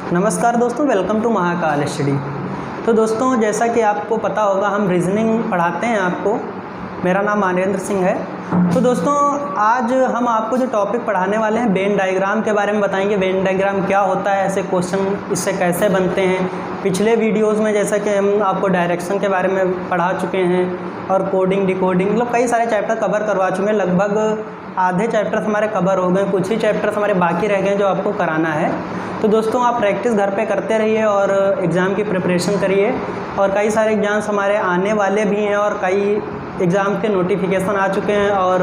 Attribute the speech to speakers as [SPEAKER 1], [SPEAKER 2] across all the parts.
[SPEAKER 1] नमस्कार दोस्तों, welcome to Mahakal study. तो दोस्तों, जैसा कि आपको पता होगा, हम रीजनिंग पढ़ाते हैं आपको। मेरा नाम मानवेंद्र सिंह है। तो दोस्तों, आज हम आपको जो टॉपिक पढ़ाने वाले हैं, वेन डायग्राम के बारे में बताएंगे। वेन डायग्राम क्या होता है, ऐसे क्वेश्चन इससे कैसे बनते हैं। पिछले वीडियोस में जैसा कि हम आपको डायरेक्शन के बारे में पढ़ा चुके हैं और कोडिंग डिकोडिंग, मतलब कई सारे चैप्टर कवर करवा चुके हैं। लगभग आधे चैप्टर्स हमारे कवर हो गए, कुछ ही चैप्टर्स हमारे बाकी रह गए जो आपको कराना है। तो दोस्तों, आप प्रैक्टिस घर पे करते रहिए और एग्ज़ाम की प्रिपरेशन करिए। और कई सारे एग्ज़ाम्स हमारे आने वाले भी हैं और कई एग्ज़ाम के नोटिफिकेशन आ चुके हैं और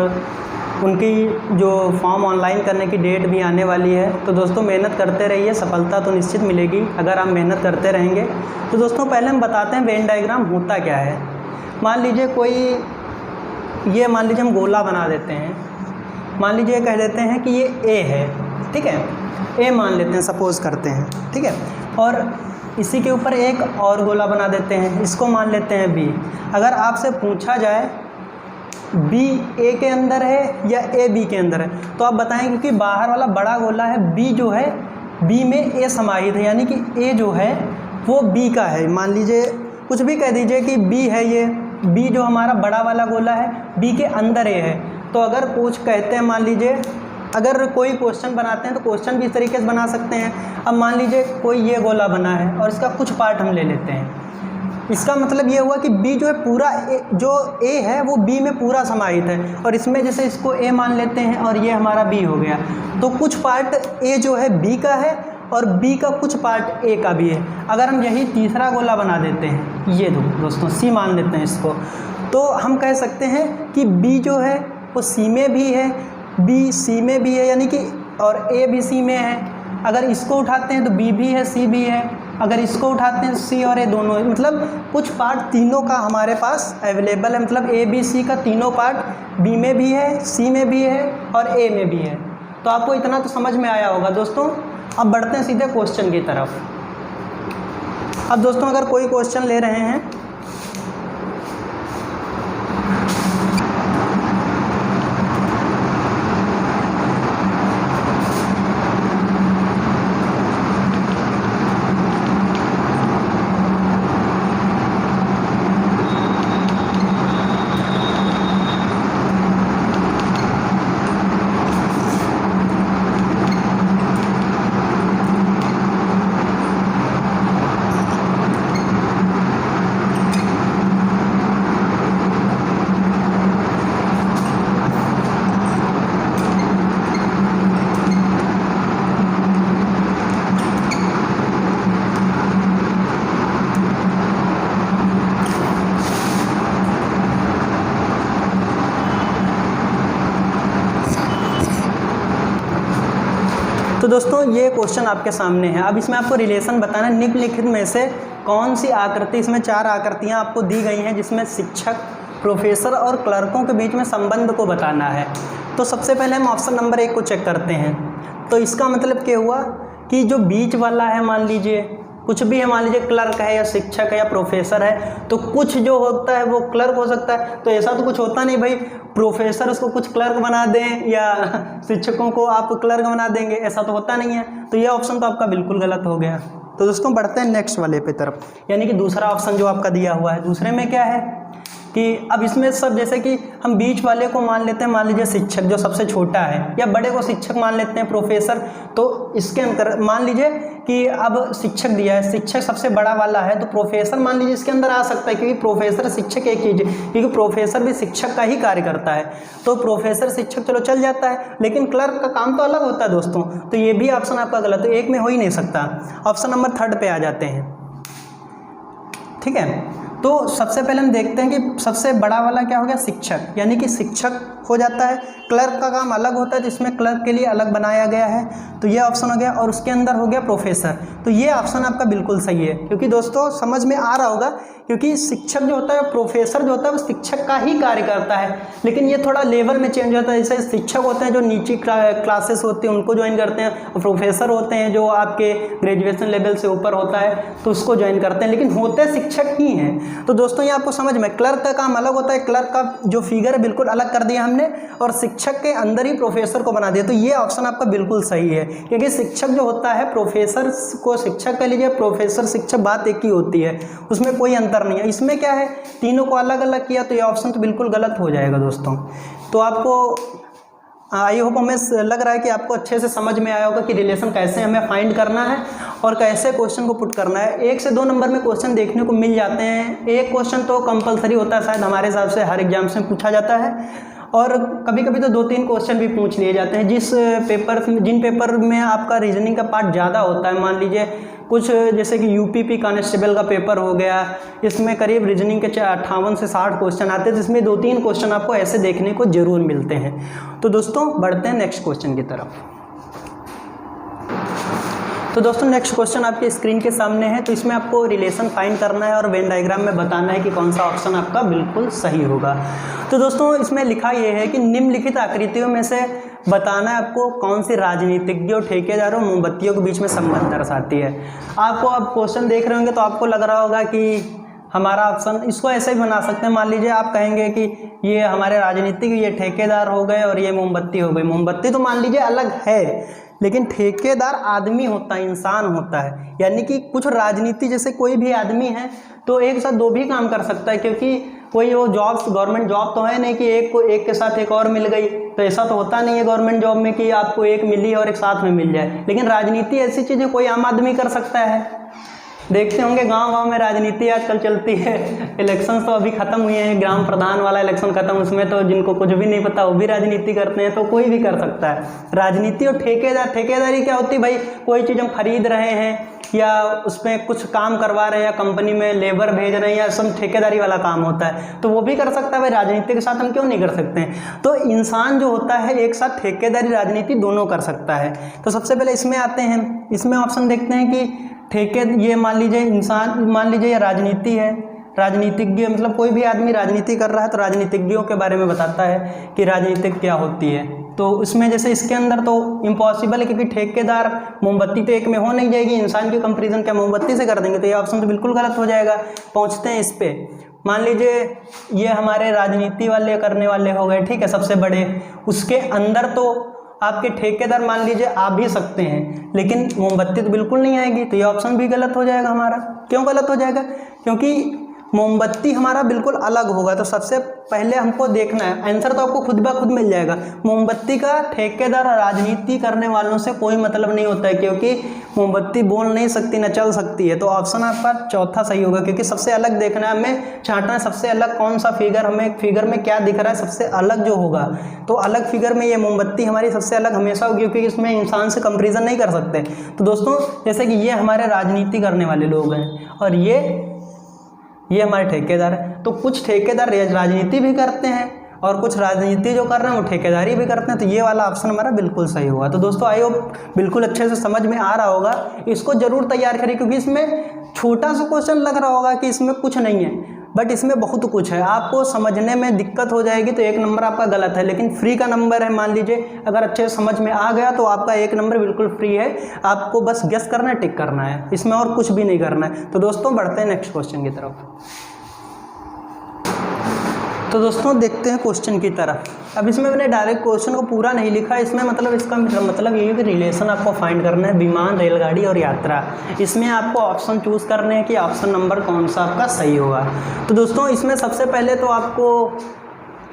[SPEAKER 1] उनकी जो फॉर्म ऑनलाइन करने की डेट भी आने वाली है। तो दोस्तों, मेहनत करते रहिए, सफलता तो निश्चित मिलेगी अगर आप मेहनत करते रहेंगे। तो दोस्तों, पहले हम बताते हैं वेन डायग्राम होता क्या है। मान लीजिए मान लीजिए हम गोला बना देते हैं। मान लीजिए कह देते हैं कि ये ए है, ठीक है। ए मान लेते हैं, सपोज़ करते हैं, ठीक है। और इसी के ऊपर एक और गोला बना देते हैं, इसको मान लेते हैं बी। अगर आपसे पूछा जाए बी ए के अंदर है या ए बी के अंदर है, तो आप बताएं, क्योंकि बाहर वाला बड़ा गोला है, बी जो है बी में ए समाहित है, यानी कि ए जो है वो बी का है। मान लीजिए कुछ भी कह दीजिए कि बी है, ये बी जो हमारा बड़ा वाला गोला है बी के अंदर ए है। तो अगर कुछ कहते हैं, मान लीजिए अगर कोई क्वेश्चन बनाते हैं तो क्वेश्चन भी इस तरीके से बना सकते हैं। अब मान लीजिए कोई ये गोला बना है और इसका कुछ पार्ट हम ले लेते हैं। इसका मतलब ये हुआ कि बी जो है पूरा जो ए है वो बी में पूरा समाहित है, और इसमें जैसे इसको ए मान लेते हैं और ये हमारा बी हो गया। तो कुछ पार्ट ए जो है बी का है और बी का कुछ पार्ट ए का भी है। अगर हम यही तीसरा गोला बना देते हैं, ये दोस्तों सी मान लेते हैं इसको, तो हम कह सकते हैं कि बी जो है वो सी में भी है, बी सी में भी है, यानी कि और ए भी सी में है। अगर इसको उठाते हैं तो बी भी है, सी भी है। अगर इसको उठाते हैं तो सी और ए दोनों, मतलब कुछ पार्ट तीनों का हमारे पास अवेलेबल है। मतलब ए बी सी का तीनों पार्ट बी में भी है, सी में भी है और ए में भी है। तो आपको इतना तो समझ में आया होगा दोस्तों। अब बढ़ते हैं सीधे क्वेश्चन की तरफ। अब दोस्तों, अगर कोई क्वेश्चन ले रहे हैं, तो दोस्तों ये क्वेश्चन आपके सामने है। अब इसमें आपको रिलेशन बताना है, निम्नलिखित में से कौन सी आकृति, इसमें 4 आकृतियां आपको दी गई हैं जिसमें शिक्षक, प्रोफेसर और क्लर्कों के बीच में संबंध को बताना है। तो सबसे पहले हम ऑप्शन नंबर 1 को चेक करते हैं। तो इसका मतलब क्या हुआ कि जो बीच वाला है, मान लीजिए कुछ भी है, मान लीजिए क्लर्क है या शिक्षक है या प्रोफेसर है, तो कुछ जो होता है वो क्लर्क हो सकता है। तो ऐसा तो कुछ होता नहीं भाई, प्रोफेसर उसको कुछ क्लर्क बना दें या शिक्षकों को आप क्लर्क बना देंगे, ऐसा तो होता नहीं है। तो ये ऑप्शन तो आपका बिल्कुल गलत हो गया। तो दोस्तों, बढ़ते हैं नेक्स्ट वाले पे तरफ, यानी कि दूसरा ऑप्शन जो आपका दिया हुआ है। दूसरे में क्या है कि अब इसमें सब, जैसे कि हम बीच वाले को मान लेते हैं, मान लीजिए शिक्षक जो सबसे छोटा है, या बड़े को शिक्षक मान लेते हैं, प्रोफेसर। तो इसके अंदर मान लीजिए कि अब शिक्षक दिया है, शिक्षक सबसे बड़ा वाला है, तो प्रोफेसर मान लीजिए इसके अंदर आ सकता है, क्योंकि प्रोफेसर शिक्षक एक चीज़ है, क्योंकि प्रोफेसर भी शिक्षक का ही कार्य करता है। तो प्रोफेसर शिक्षक चलो चल जाता है, लेकिन क्लर्क का काम तो अलग होता है दोस्तों। तो ये भी ऑप्शन आपका गलत है, एक में हो ही नहीं सकता। ऑप्शन नंबर 3 पे आ जाते हैं, ठीक है। तो सबसे पहले हम देखते हैं कि सबसे बड़ा वाला क्या हो गया, शिक्षक, यानी कि शिक्षक हो जाता है। क्लर्क का काम अलग होता है, जिसमें क्लर्क के लिए अलग बनाया गया है। तो ये ऑप्शन हो गया, और उसके अंदर हो गया प्रोफेसर। तो ये ऑप्शन आपका बिल्कुल सही है, क्योंकि दोस्तों समझ में आ रहा होगा, क्योंकि शिक्षक जो होता है, प्रोफेसर जो होता है, वो शिक्षक का ही कार्य करता है, लेकिन ये थोड़ा लेवल में चेंज होता है। जैसे शिक्षक होते हैं जो नीची क्लासेस होती हैं उनको ज्वाइन करते हैं, और प्रोफेसर होते हैं जो आपके ग्रेजुएशन लेवल से ऊपर होता है तो उसको ज्वाइन करते हैं, लेकिन होते शिक्षक ही हैं। तो दोस्तों ये आपको समझ में, क्लर्क का काम अलग होता है, क्लर्क का जो फिगर है बिल्कुल अलग कर दिया हमने। हमने और शिक्षक के अंदर ही प्रोफेसर को बना दिया। तो ये ऑप्शन आपका बिल्कुल सही है, क्योंकि शिक्षक जो होता है प्रोफेसर को शिक्षक कह लीजिए, प्रोफेसर शिक्षक बात एक ही होती है, उसमें कोई अंतर नहीं है। इसमें क्या है, तीनों को अलग अलग किया, तो ये ऑप्शन तो बिल्कुल गलत हो जाएगा दोस्तों। तो आपको आई होप हमें लग रहा है कि आपको अच्छे से समझ में आया होगा कि रिलेशन कैसे हमें फाइंड करना है और कैसे क्वेश्चन को पुट करना है। 1 से 2 नंबर में क्वेश्चन देखने को मिल जाते हैं। एक क्वेश्चन तो कंपलसरी होता है, शायद हमारे हिसाब से हर एग्जाम से पूछा जाता है, और कभी कभी तो 2-3 क्वेश्चन भी पूछ लिए जाते हैं। जिन पेपर में आपका रीजनिंग का पार्ट ज़्यादा होता है, मान लीजिए कुछ जैसे कि यूपीपी कांस्टेबल का पेपर हो गया, इसमें करीब रीजनिंग के 58 से 60 क्वेश्चन आते हैं, जिसमें 2-3 क्वेश्चन आपको ऐसे देखने को जरूर मिलते हैं। तो दोस्तों बढ़ते हैं नेक्स्ट क्वेश्चन की तरफ। तो दोस्तों नेक्स्ट क्वेश्चन आपके स्क्रीन के सामने है। तो इसमें आपको रिलेशन फाइंड करना है और वेन डायग्राम में बताना है कि कौन सा ऑप्शन आपका बिल्कुल सही होगा। तो दोस्तों इसमें लिखा ये है कि निम्नलिखित आकृतियों में से बताना है आपको कौन सी राजनीतिज्ञों, ठेकेदारों, मोमबत्तियों के बीच में संबंध दर्शाती है। आपको अब क्वेश्चन देख रहे होंगे तो आपको लग रहा होगा कि हमारा ऑप्शन, इसको ऐसे ही बना सकते हैं। मान लीजिए आप कहेंगे कि ये हमारे राजनीतिक, ये ठेकेदार हो गए और ये मोमबत्ती हो गई। मोमबत्ती तो मान लीजिए अलग है, लेकिन ठेकेदार आदमी होता है, इंसान होता है, यानी कि कुछ राजनीति जैसे कोई भी आदमी है तो एक साथ 2 भी काम कर सकता है, क्योंकि कोई वो जॉब्स, गवर्नमेंट जॉब तो है नहीं कि एक को एक के साथ एक और मिल गई। तो ऐसा तो होता नहीं है गवर्नमेंट जॉब में कि आपको एक मिली और एक साथ में मिल जाए। लेकिन राजनीति ऐसी चीज़ है कोई आम आदमी कर सकता है। देखते होंगे गांव-गांव में राजनीति आजकल चलती है। इलेक्शंस तो अभी ख़त्म हुए हैं, ग्राम प्रधान वाला इलेक्शन ख़त्म, उसमें तो जिनको कुछ भी नहीं पता वो भी राजनीति करते हैं। तो कोई भी कर सकता है राजनीति। और ठेकेदारी क्या होती है भाई, कोई चीज़ हम खरीद रहे हैं या उसमें कुछ काम करवा रहे हैं या कंपनी में लेबर भेज रहे हैं, या सब ठेकेदारी वाला काम होता है, तो वो भी कर सकता है भाई। राजनीति के साथ हम क्यों नहीं कर सकते हैं। तो इंसान जो होता है एक साथ ठेकेदारी राजनीति दोनों कर सकता है। तो सबसे पहले इसमें आते हैं, इसमें ऑप्शन देखते हैं कि ये मान लीजिए इंसान, मान लीजिए ये राजनीति है, राजनीतिज्ञ मतलब कोई भी आदमी राजनीति कर रहा है तो राजनीतिज्ञों के बारे में बताता है कि राजनीति क्या होती है। तो इसमें जैसे इसके अंदर तो इम्पॉसिबल है, क्योंकि ठेकेदार, मोमबत्ती तो एक में हो नहीं जाएगी, इंसान की कंपैरिजन क्या मोमबत्ती से कर देंगे, तो ये ऑप्शन तो बिल्कुल गलत हो जाएगा। पहुंचते हैं इस पे, मान लीजिए ये हमारे राजनीति वाले करने वाले हो गए, ठीक है, सबसे बड़े। उसके अंदर तो आपके ठेकेदार मान लीजिए आ भी सकते हैं, लेकिन मोमबत्ती तो बिल्कुल नहीं आएगी, तो ये ऑप्शन भी गलत हो जाएगा हमारा। क्यों गलत हो जाएगा, क्योंकि मोमबत्ती हमारा बिल्कुल अलग होगा। तो सबसे पहले हमको देखना है, आंसर तो आपको खुद ब खुद मिल जाएगा। मोमबत्ती का ठेकेदार और राजनीति करने वालों से कोई मतलब नहीं होता है, क्योंकि मोमबत्ती बोल नहीं सकती, न चल सकती है। तो ऑप्शन आपका चौथा सही होगा, क्योंकि सबसे अलग देखना है हमें, छांटना है सबसे अलग कौन सा फिगर, हमें फिगर में क्या दिख रहा है सबसे अलग जो होगा। तो अलग फिगर में ये मोमबत्ती हमारी सबसे अलग हमेशा होगी, क्योंकि इसमें इंसान से कंपेरिजन नहीं कर सकते। तो दोस्तों जैसे कि ये हमारे राजनीति करने वाले लोग हैं और ये हमारे ठेकेदार हैं। तो कुछ ठेकेदार राजनीति भी करते हैं और कुछ राजनीति जो कर रहे हैं वो ठेकेदारी भी करते हैं। तो ये वाला ऑप्शन हमारा बिल्कुल सही होगा। तो दोस्तों आई होप बिल्कुल अच्छे से समझ में आ रहा होगा, इसको जरूर तैयार करिए, क्योंकि इसमें छोटा सा क्वेश्चन लग रहा होगा कि इसमें कुछ नहीं है, बट इसमें बहुत कुछ है। आपको समझने में दिक्कत हो जाएगी तो 1 नंबर आपका गलत है, लेकिन फ्री का नंबर है। मान लीजिए अगर अच्छे से समझ में आ गया तो आपका 1 नंबर बिल्कुल फ्री है। आपको बस गेस करना है, टिक करना है, इसमें और कुछ भी नहीं करना है। तो दोस्तों बढ़ते हैं नेक्स्ट क्वेश्चन की तरफ। तो दोस्तों देखते हैं क्वेश्चन की तरफ। अब इसमें मैंने डायरेक्ट क्वेश्चन को पूरा नहीं लिखा, इसमें मतलब इसका मतलब ये है कि रिलेशन आपको फाइंड करना है विमान, रेलगाड़ी और यात्रा। इसमें आपको ऑप्शन चूज़ करने हैं कि ऑप्शन नंबर कौन सा आपका सही होगा। तो दोस्तों इसमें सबसे पहले तो आपको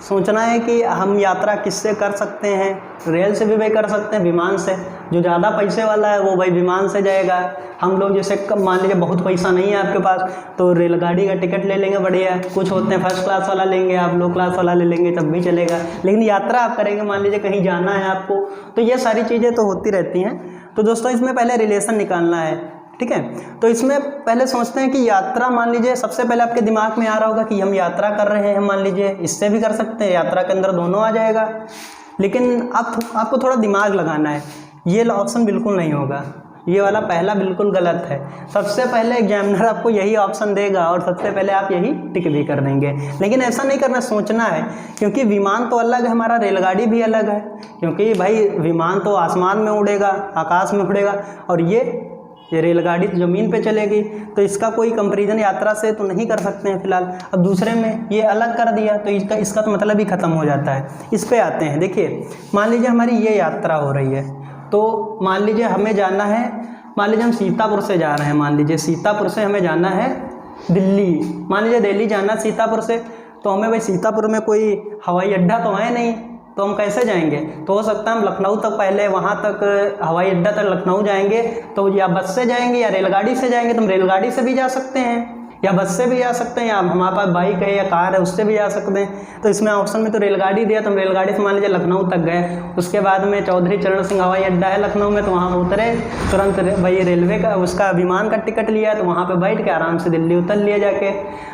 [SPEAKER 1] सोचना है कि हम यात्रा किससे कर सकते हैं। रेल से भी भाई कर सकते हैं, विमान से। जो ज़्यादा पैसे वाला है वो भाई विमान से जाएगा। हम लोग जैसे मान लीजिए बहुत पैसा नहीं है आपके पास तो रेलगाड़ी का टिकट ले लेंगे, बढ़िया। कुछ होते हैं फर्स्ट क्लास वाला लेंगे, आप लो क्लास वाला ले लेंगे तब भी चलेगा। लेकिन यात्रा आप करेंगे, मान लीजिए कहीं जाना है आपको, तो ये सारी चीज़ें तो होती रहती हैं। तो दोस्तों इसमें पहले रिलेशन निकालना है, ठीक है। तो इसमें पहले सोचते हैं कि यात्रा, मान लीजिए सबसे पहले आपके दिमाग में आ रहा होगा कि हम यात्रा कर रहे हैं, मान लीजिए इससे भी कर सकते हैं, यात्रा के अंदर दोनों आ जाएगा। लेकिन आपको थोड़ा दिमाग लगाना है, ये ऑप्शन बिल्कुल नहीं होगा, ये वाला पहला बिल्कुल गलत है। सबसे पहले एग्जामिनर आपको यही ऑप्शन देगा और सबसे पहले आप यही टिक भी कर देंगे। लेकिन ऐसा नहीं करना, सोचना है, क्योंकि विमान तो अलग है हमारा, रेलगाड़ी भी अलग है। क्योंकि भाई विमान तो आसमान में उड़ेगा, आकाश में उड़ेगा, और ये ये रेलगाड़ी तो ज़मीन पे चलेगी, तो इसका कोई कंपैरिजन यात्रा से तो नहीं कर सकते हैं फिलहाल। अब दूसरे में ये अलग कर दिया तो इसका तो मतलब ही ख़त्म हो जाता है। इस पे आते हैं। देखिए मान लीजिए हमारी ये यात्रा हो रही है, तो मान लीजिए हमें जाना है, मान लीजिए हम सीतापुर से जा रहे हैं, मान लीजिए सीतापुर से हमें जाना है दिल्ली, मान लीजिए दिल्ली जाना सीतापुर से, तो हमें भाई सीतापुर में कोई हवाई अड्डा तो है नहीं, तो हम कैसे जाएंगे? तो हो सकता है हम लखनऊ तक, पहले वहाँ तक हवाई अड्डा तक लखनऊ जाएंगे, तो या बस से जाएंगे या रेलगाड़ी से जाएंगे। तो हम रेलगाड़ी से भी जा सकते हैं या बस से भी जा सकते हैं, या हमारे पास बाइक है या कार है उससे भी जा सकते हैं। तो इसमें ऑप्शन में तो रेलगाड़ी दिया, तो हम रेलगाड़ी से मान लीजिए लखनऊ तक गए, उसके बाद में चौधरी चरण सिंह हवाई अड्डा है लखनऊ में, तो वहाँ पर उतरे, तुरंत भाई रेलवे का उसका विमान का टिकट लिया, तो वहाँ पर बैठ के आराम से दिल्ली उतर लिया जाके।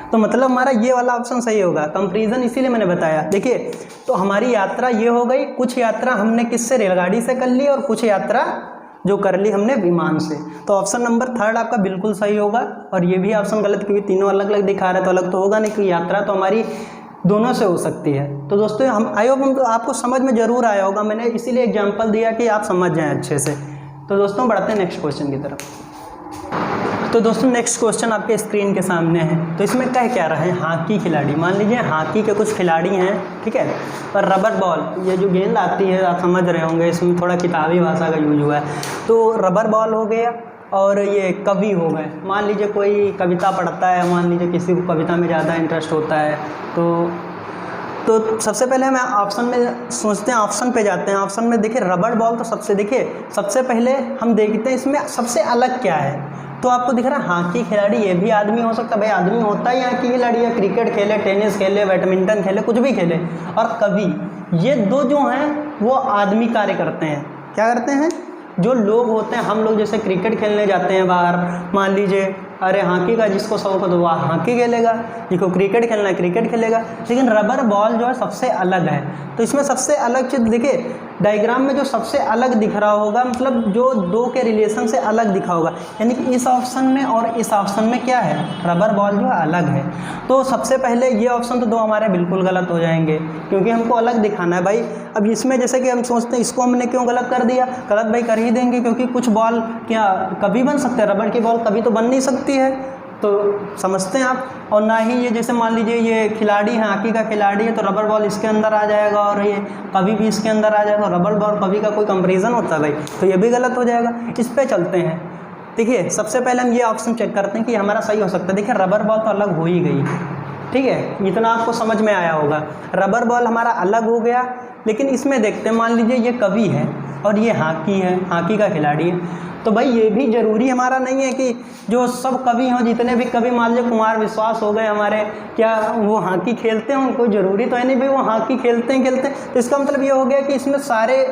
[SPEAKER 1] तो मतलब हमारा ये वाला ऑप्शन सही होगा। कंपैरिजन इसीलिए मैंने बताया। देखिए तो हमारी यात्रा ये हो गई, कुछ यात्रा हमने किससे, रेलगाड़ी से कर ली, और कुछ यात्रा जो कर ली हमने विमान से। तो ऑप्शन नंबर 3 आपका बिल्कुल सही होगा। और ये भी ऑप्शन गलत, क्योंकि तीनों अलग अलग दिखा रहे हैं, तो अलग तो होगा नहीं, क्योंकि यात्रा तो हमारी दोनों से हो सकती है। तो दोस्तों हम आई होप आपको समझ में ज़रूर आया होगा, मैंने इसीलिए एग्जाम्पल दिया कि आप समझ जाएँ अच्छे से। तो दोस्तों बढ़ते हैं नेक्स्ट क्वेश्चन की तरफ। तो दोस्तों नेक्स्ट क्वेश्चन आपके स्क्रीन के सामने है। तो इसमें कह क्या रहा है, हॉकी खिलाड़ी, मान लीजिए हॉकी के कुछ खिलाड़ी हैं, ठीक है, और रबर बॉल, ये जो गेंद आती है आप समझ रहे होंगे, इसमें थोड़ा किताबी भाषा का यूज हुआ है। तो रबर बॉल हो गया और ये कवि हो गए। मान लीजिए कोई कविता पढ़ता है, मान लीजिए किसी को कविता में ज़्यादा इंटरेस्ट होता है, तो सबसे पहले हम ऑप्शन में सोचते हैं, ऑप्शन पे जाते हैं। ऑप्शन में देखिए रबर बॉल, तो सबसे पहले हम देखते हैं इसमें सबसे अलग क्या है। तो आपको दिख रहा है हॉकी खिलाड़ी, ये भी आदमी हो सकता है, भाई आदमी होता है हॉकी खिलाड़ी, या क्रिकेट खेले, टेनिस खेले, बैडमिंटन खेले, कुछ भी खेले। और कवि, ये दो जो हैं वो आदमी कार्य करते हैं। क्या करते हैं? जो लोग होते हैं, हम लोग जैसे क्रिकेट खेलने जाते हैं बाहर, मान लीजिए अरे हॉकी का जिसको शौक है तो वह हॉकी खेलेगा, जिसको क्रिकेट खेलना है क्रिकेट खेलेगा। लेकिन रबर बॉल जो है सबसे अलग है। तो इसमें सबसे अलग चीज़ देखिए, डायग्राम में जो सबसे अलग दिख रहा होगा, मतलब जो दो के रिलेशन से अलग दिखा होगा, यानी कि इस ऑप्शन में और इस ऑप्शन में क्या है, रबर बॉल जो है अलग है। तो सबसे पहले ये ऑप्शन तो दो हमारे बिल्कुल गलत हो जाएंगे, क्योंकि हमको अलग दिखाना है भाई। अब इसमें जैसे कि हम सोचते हैं इसको हमने क्यों गलत कर दिया, गलत भाई कर ही देंगे, क्योंकि कुछ बॉल क्या कभी बन सकते हैं, रबड़ की बॉल कभी तो बन नहीं सकती है, तो समझते हैं आप। और ना ही ये जैसे मान लीजिए ये खिलाड़ी है, हॉकी का खिलाड़ी है, तो रबर बॉल इसके अंदर आ जाएगा, और ये कभी भी इसके अंदर आ जाएगा। रबर बॉल कभी का कोई कंपैरिजन होता है भाई, तो ये भी गलत हो जाएगा। इस पे चलते हैं। देखिए सबसे पहले हम ये ऑप्शन चेक करते हैं कि हमारा सही हो सकता है। देखिए रबर बॉल तो अलग हो ही गई, ठीक है, इतना आपको समझ में आया होगा, रबर बॉल हमारा अलग हो गया। लेकिन इसमें देखते हैं, मान लीजिए ये कवि है और ये हॉकी है, हॉकी का खिलाड़ी है, तो भाई ये भी ज़रूरी हमारा नहीं है कि जो सब कवि हों, जितने भी कवि, मान लीजिए कुमार विश्वास हो गए हमारे, क्या वो हॉकी खेलते हैं? उनको ज़रूरी तो है नहीं भाई वो हॉकी खेलते हैं। तो इसका मतलब ये हो गया कि इसमें सारे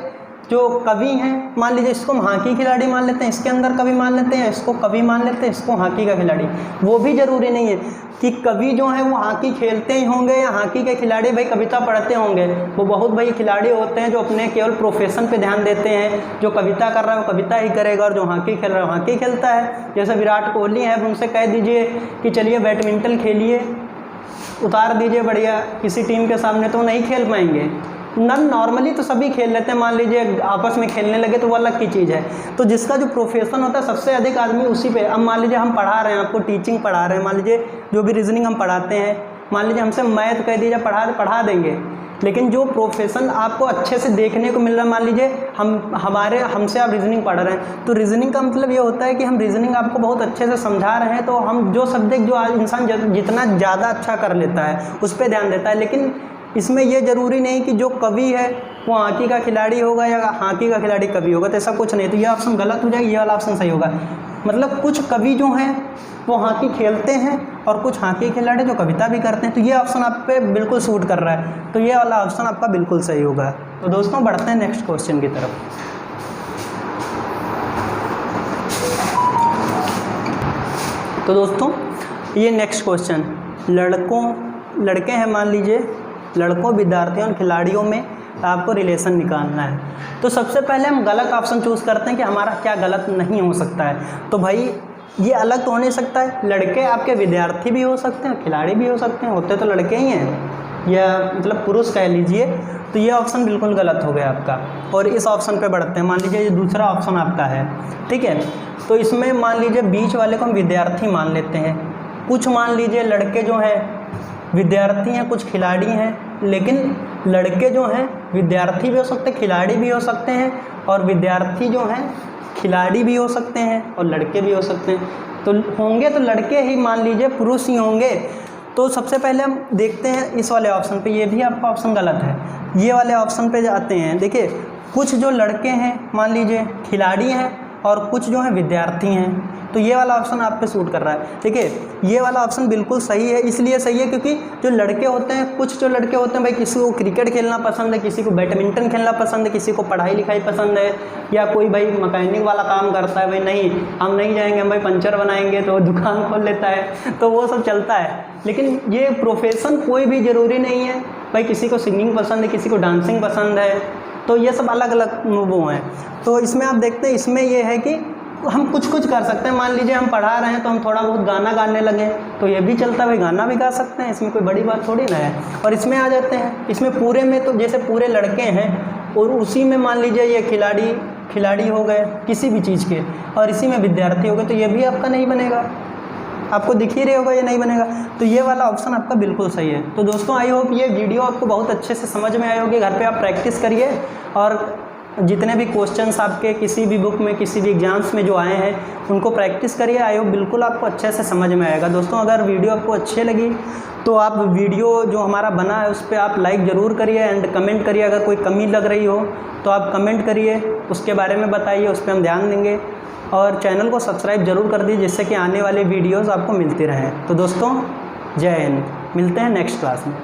[SPEAKER 1] जो कवि हैं, मान लीजिए इसको हम हॉकी खिलाड़ी मान लेते हैं, इसके अंदर कवि मान लेते हैं, इसको कवि मान लेते हैं, इसको हॉकी का खिलाड़ी, वो भी ज़रूरी नहीं है कि कवि जो है वो हॉकी खेलते ही होंगे या हॉकी के खिलाड़ी भाई कविता पढ़ते होंगे। वो बहुत भाई खिलाड़ी होते हैं जो अपने केवल प्रोफेशन पे ध्यान देते हैं, जो कविता कर रहा है वो कविता ही करेगा, और जो हॉकी खेल रहा है हॉकी खेलता है। जैसे विराट कोहली है, उनसे कह दीजिए कि चलिए बैडमिंटन खेलिए, उतार दीजिए बढ़िया किसी टीम के सामने, तो नहीं खेल पाएंगे। नॉर्मली तो सभी खेल लेते हैं, मान लीजिए आपस में खेलने लगे तो वो अलग की चीज़ है। तो जिसका जो प्रोफेशन होता है सबसे अधिक आदमी उसी पे। अब मान लीजिए हम पढ़ा रहे हैं, आपको टीचिंग पढ़ा रहे हैं, मान लीजिए जो भी रीजनिंग हम पढ़ाते हैं, मान लीजिए हमसे मैथ कह दीजिए पढ़ा देंगे, लेकिन जो प्रोफेशन आपको अच्छे से देखने को मिल रहा है, मान लीजिए हमसे आप रीजनिंग पढ़ रहे हैं, तो रीजनिंग का मतलब ये होता है कि हम रीजनिंग आपको बहुत अच्छे से समझा रहे हैं, तो हम जो सब्जेक्ट जो इंसान जितना ज़्यादा अच्छा कर लेता है उस पर ध्यान देता है। लेकिन इसमें यह ज़रूरी नहीं कि जो कवि है वो हॉकी का खिलाड़ी होगा या हॉकी का खिलाड़ी कवि होगा, तो ऐसा कुछ नहीं। तो ये ऑप्शन गलत हो जाएगा, ये वाला ऑप्शन सही होगा। मतलब कुछ कवि जो हैं वो हॉकी खेलते हैं और कुछ हॉकी खिलाड़ी जो कविता भी करते हैं, तो ये ऑप्शन आप पे बिल्कुल सूट कर रहा है, तो ये वाला ऑप्शन आपका बिल्कुल सही होगा। तो दोस्तों बढ़ते हैं नेक्स्ट क्वेश्चन की तरफ। तो दोस्तों ये नेक्स्ट क्वेश्चन, लड़के हैं, मान लीजिए लड़कों, विद्यार्थियों और खिलाड़ियों में आपको रिलेशन निकालना है। तो सबसे पहले हम गलत ऑप्शन चूज़ करते हैं कि हमारा क्या गलत नहीं हो सकता है। तो भाई ये अलग तो हो नहीं सकता है, लड़के आपके विद्यार्थी भी हो सकते हैं, खिलाड़ी भी हो सकते हैं, होते तो लड़के ही हैं। या मतलब पुरुष कह लीजिए, तो ये ऑप्शन बिल्कुल गलत हो गया आपका। और इस ऑप्शन पे बढ़ते हैं। मान लीजिए ये दूसरा ऑप्शन आपका है, ठीक है। तो इसमें मान लीजिए बीच वाले को हम विद्यार्थी मान लेते हैं। कुछ मान लीजिए लड़के जो हैं विद्यार्थी हैं, कुछ खिलाड़ी हैं, लेकिन लड़के जो हैं विद्यार्थी भी हो सकते हैं, खिलाड़ी भी हो सकते हैं, और विद्यार्थी जो हैं खिलाड़ी भी हो सकते हैं और लड़के भी हो सकते हैं। तो होंगे तो लड़के ही मान लीजिए, पुरुष ही होंगे। तो सबसे पहले हम देखते हैं इस वाले ऑप्शन पे। ये भी आपका ऑप्शन गलत है। ये वाले ऑप्शन पे जाते हैं। देखिए कुछ जो लड़के हैं मान लीजिए खिलाड़ी हैं और कुछ जो हैं विद्यार्थी हैं, तो ये वाला ऑप्शन आप पे सूट कर रहा है। देखिए ये वाला ऑप्शन बिल्कुल सही है। इसलिए सही है क्योंकि जो लड़के होते हैं, कुछ जो लड़के होते हैं भाई, किसी को क्रिकेट खेलना पसंद है, किसी को बैडमिंटन खेलना पसंद है, किसी को पढ़ाई लिखाई पसंद है, या कोई भाई मैकेनिक वाला काम करता है, भाई नहीं हम नहीं जाएंगे, हम भाई पंचर बनाएंगे, तो दुकान खोल लेता है, तो वो सब चलता है। लेकिन ये प्रोफेशन कोई भी ज़रूरी नहीं है भाई। किसी को सिंगिंग पसंद है, किसी को डांसिंग पसंद है, तो ये सब अलग अलग वो हैं। तो इसमें आप देखते हैं, इसमें ये है कि हम कुछ कुछ कर सकते हैं। मान लीजिए हम पढ़ा रहे हैं तो हम थोड़ा बहुत गाना गाने लगे, तो ये भी चलता है भाई, गाना भी गा सकते हैं, इसमें कोई बड़ी बात थोड़ी ना है। और इसमें आ जाते हैं, इसमें पूरे में तो जैसे पूरे लड़के हैं और उसी में मान लीजिए ये खिलाड़ी हो गए किसी भी चीज़ के, और इसी में विद्यार्थी हो गए, तो ये भी आपका नहीं बनेगा। आपको दिख ही रहे होगा ये नहीं बनेगा। तो ये वाला ऑप्शन आपका बिल्कुल सही है। तो दोस्तों आई होप ये वीडियो आपको बहुत अच्छे से समझ में आई होगी। घर पे आप प्रैक्टिस करिए और जितने भी क्वेश्चंस आपके किसी भी बुक में, किसी भी एग्जाम्स में जो आए हैं, उनको प्रैक्टिस करिए। आई होप बिल्कुल आपको अच्छे से समझ में आएगा। दोस्तों अगर वीडियो आपको अच्छी लगी तो आप वीडियो जो हमारा बना है उस पर आप लाइक ज़रूर करिए एंड कमेंट करिए। अगर कोई कमी लग रही हो तो आप कमेंट करिए, उसके बारे में बताइए, उस पर हम ध्यान देंगे। और चैनल को सब्सक्राइब ज़रूर कर दीजिए जिससे कि आने वाले वीडियोज़ आपको मिलती रहें। तो दोस्तों जय हिंद, मिलते हैं नेक्स्ट क्लास में।